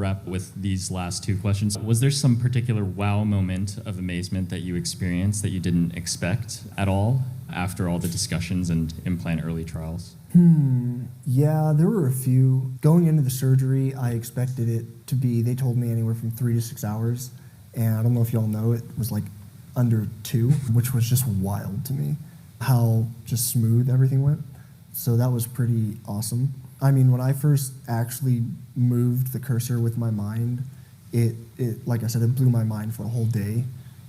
wrap with these last two questions. Was there some particular wow moment of amazement that you experienced that you didn't expect at all after all the discussions and implant early trials? Yeah, there were a few. Going into the surgery, I expected it to be, they told me anywhere from 3 to 6 hours. And I don't know if y'all know, it was like under 2, which was just wild to me, how just smooth everything went. So that was pretty awesome. I mean, when I first actually moved the cursor with my mind, it like I said, it blew my mind for a whole day.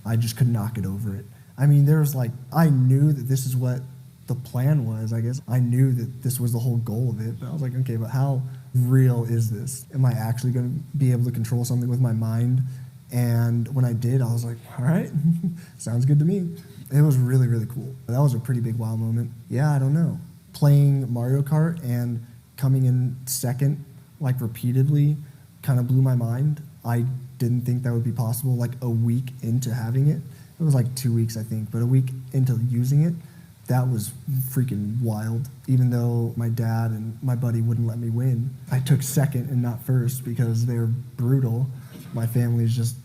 I just could not get over it. I mean, there was like, I knew that this is what the plan was, I guess. I knew that this was the whole goal of it, but I was like, okay, but how real is this? Am I actually going to be able to control something with my mind? And when I did, I was like, all right, sounds good to me. It was really, really cool. That was a pretty big wow moment. Yeah, I don't know. Playing Mario Kart and coming in second, like repeatedly, kind of blew my mind. I didn't think that would be possible like a week into having it. It was like 2 weeks, I think, but a week into using it, that was freaking wild. Even though my dad and my buddy wouldn't let me win, I took second and not first because they're brutal. My family's just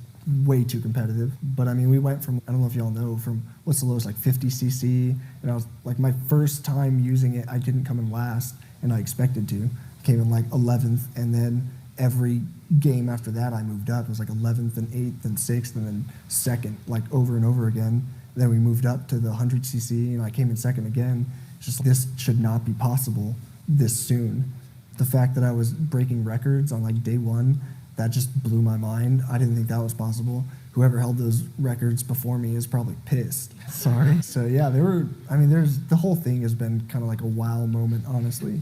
way too competitive. But I mean, we went from, I don't know if y'all know, from what's the lowest, like 50 cc, and I was like, my first time using it, I didn't come in last, and I expected to. I came in like 11th, and then every game after that I moved up. It was like 11th and 8th and 6th and then second, like over and over again. Then we moved up to the 100 cc, and I came in second again. It's just, this should not be possible this soon. The fact that I was breaking records on like day one, that just blew my mind. I didn't think that was possible. Whoever held those records before me is probably pissed. Sorry. So yeah, the whole thing has been kind of like a wow moment, honestly.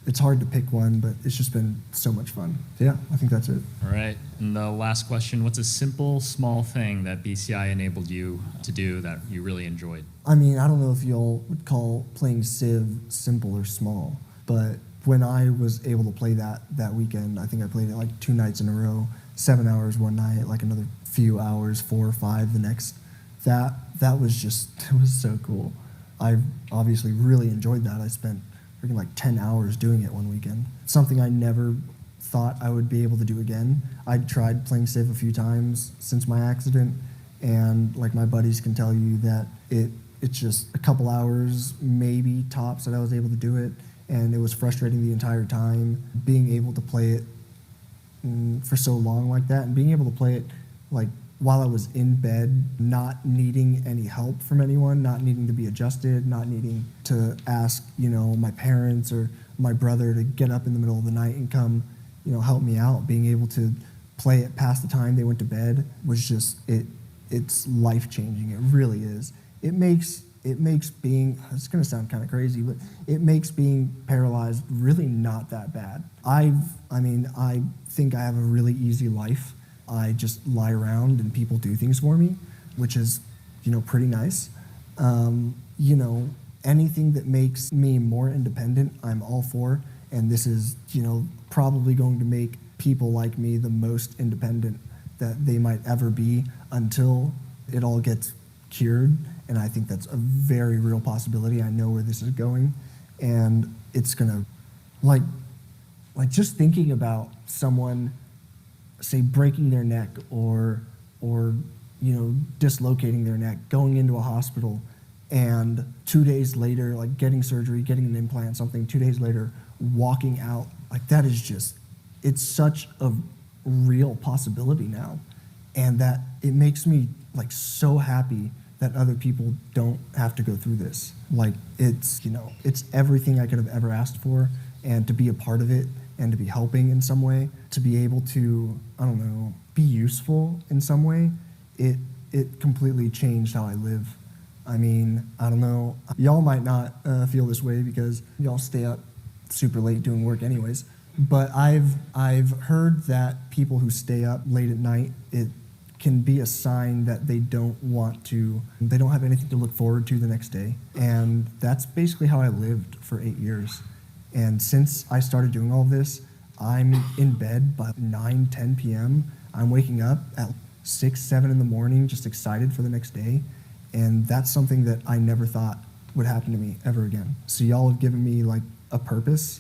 It's hard to pick one, but it's just been so much fun. Yeah, I think that's it. All right, and the last question, what's a simple, small thing that BCI enabled you to do that you really enjoyed? I mean, I don't know if y'all would call playing Civ simple or small, but when I was able to play that weekend, I think I played it like 2 nights in a row, 7 hours one night, like another few hours, 4 or 5 the next. That was just, it was so cool. I obviously really enjoyed that. I spent freaking like 10 hours doing it one weekend. Something I never thought I would be able to do again. I'd tried playing Civ a few times since my accident, and like my buddies can tell you that it's just a couple hours, maybe tops, that I was able to do it, and it was frustrating the entire time. Being able to play it for so long like that, and being able to play it like while I was in bed, not needing any help from anyone, not needing to be adjusted, not needing to ask, my parents or my brother to get up in the middle of the night and come, help me out. Being able to play it past the time they went to bed was just, it's life-changing. It really is. It makes being, it's gonna sound kind of crazy, but it makes being paralyzed really not that bad. I think I have a really easy life. I just lie around and people do things for me, which is, pretty nice. Anything that makes me more independent, I'm all for. And this is, probably going to make people like me the most independent that they might ever be until it all gets cured. And I think that's a very real possibility. I know where this is going. And it's gonna, like just thinking about someone, say, breaking their neck or dislocating their neck, going into a hospital, and 2 days later, like getting surgery, getting an implant, something, 2 days later, walking out, like that is just, it's such a real possibility now. And that it makes me like so happy that other people don't have to go through this. Like it's everything I could have ever asked for, and to be a part of it and to be helping in some way, to be able to, be useful in some way, it completely changed how I live. I mean, I don't know, y'all might not feel this way because y'all stay up super late doing work anyways, but I've heard that people who stay up late at night, it can be a sign that they don't have anything to look forward to the next day. And that's basically how I lived for 8 years. And since I started doing all this, I'm in bed by 9, 10 p.m. I'm waking up at 6, 7 in the morning, just excited for the next day. And that's something that I never thought would happen to me ever again. So y'all have given me like a purpose